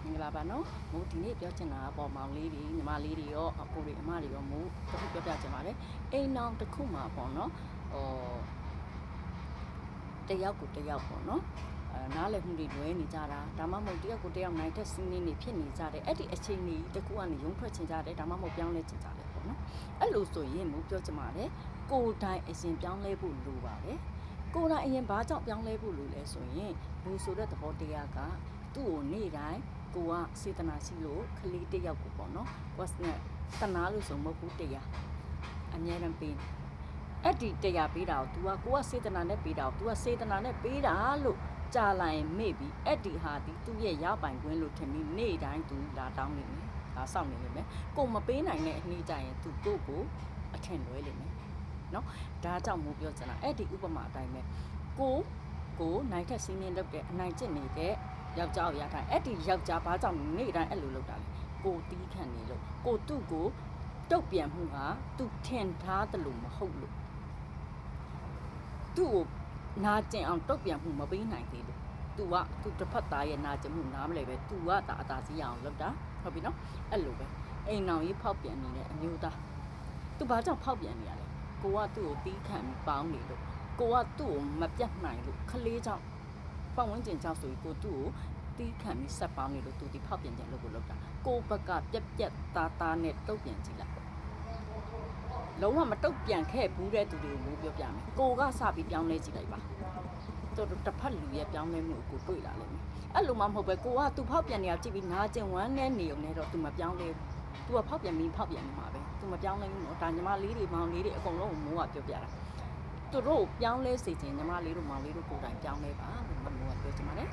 င်္ဂလာပါနော်မို့ဒီနေ့ပြောချင်တာပေါ့မောင်လေးတွေညီမလေးတွေရောအကိုတွေအမတွေရောမို့တစ်ခုပြောပြချင်ပါတယ်အိမ်အောင်တစ်ခုမှာပေါ့နော်တယောက်ကိုတယောက်ပေါ့နော်နားလည်မှုတွေလွဲနေကြတာဒါမှမဟုတ်တယောက်ကိုတယောက်နိုင်တဲ့စီးနင်းတွေဖြစ်နေကြတယ်အဲ့ဒီအချိန်ကြီးတစ်ခုကနေရုံထွက်ချင်ကြတယ်ဒါမှမဟုတ်ပြောင်းလဲချင်ကြတယ်ပေါ့နော်အဲ့လိုဆိုရင်မို့ပြောချင်ပါတယ်ကိုယ်တိုင်အရင်ပြောင်းလဲဖို့လိုပါတယ်ကိုယ်တိုင်အရင်ဘာကြောင့်ပြောင်းလဲဖို့လိုလဲဆိုရင်လူဆိုတဲ့သဘောတရားကသူ့ကိုနေ့တိုင်းကိုကစေတနာရှိလို့ခလေးတစ်ယောက်ကိုပေါ့နော်ကိုကတနာလို့ဆိုမဟုတ်ဘူးတရားအမြဲတမ်းပေးအဲ့ဒီတရားပေးတာကို तू ကိုကစေတနာနဲ့ပေးတာကို तू စေတနာနဲ့ပေးတာလို့ကြာလာရင်မေ့ပြီးအဲ့ဒီဟာဒီသူ့ရဲ့ရပိုင်ခွင့်လို့ထင်ပြီးနေ့တိုင်း तू လာတောင်းနေတယ်ဒါစောင့်နေလိမ့်မယ်ကိုမပေးနိုင်တဲ့အနည်းကြရင် तू ကိုအထင်လွဲလိမ့်မယ်နော်ဒါကြောင့်မို့ပြောချင်တာအဲ့ဒီဥပမာအတိုင်းပဲကိုနိုင်ထက်စီးနင်းလုပ်တဲ့အနိုင်ကျင့်နေတဲ့ယောက်ျားကိုရထားအဲ့ဒီယောက်ျားဘာကြောင့်နေ့တိုင်းအဲ့လိုလုပ်တာလဲကိုတီးခံနေလို့ကိုသူ့ကိုတုတ်ပြန်မှုဟာသူထင်ထားတယ်လို့မဟုတ်လို့သူ့ကိုနာကျင်အောင်တုတ်ပြန်မှုမပေးနိုင်သေးလို့သူတစ်ဖက်သားရဲ့နာကျင်မှုနားမလဲပဲသူကဒါအသာစီးအောင်လုပ်တာဟုတ်ပြီနော်အဲ့လိုပဲအိမ်အောင်ကြီးဖောက်ပြန်နေတဲ့အမျိုးသားသူဘာကြောင့်ဖောက်ပြန်နေရလဲကိုကသူ့ကိုတီးခံပြီးပေါင်းနေလို့ကိုကသူ့ကိုမပြတ်နိုင်လို့ခလေးကြောင့်ပတ်ဝန်းကျင်ကြောင့်ဆိုပြီးကိုသူ့ကိုတီးခံပြီးဆက်ပေါင်းနေလို့သူဒီဖောက်ပြန်ခြင်းလို့ကိုလုပ်တာကိုဘက်ကပြက်သားနဲ့တုတ်ပြန်ကြည့်လိုက်လုံးဝမတုတ်ပြန်ခဲ့ဘူးတဲ့သူတွေကိုပြောပြမယ်ကိုကစပြီးပြောင်းလဲကြည့်လိုက်ပါတော်တစ်ဖက်လူရဲ့ပြောင်းလဲမှုကိုတွေ့လာလိမ့်မယ်အဲ့လိုမှမဟုတ်ပဲကိုကသူဖောက်ပြန်နေအောင်ကြည့်ပြီးနာကျင်ဝမ်းနဲ့နေုံနဲ့တော့သူမပြောင်းလဲဘူးသူကဖောက်ပြန်ပြီးဖောက်ပြန်နေမှာပဲသူမပြောင်းလဲဘူးနော်ဒါညီမလေးတွေမောင်လေးတွေအကုန်လုံးကိုမိုးကပြောပြတာသူတို့ပြောင်းလဲစေခြင်းညီမလေးတို့မောင်လေးတို့ကိုယ်တိုင်ပြောင်းလဲပါလို့မိုးကပြောချင်ပါတယ်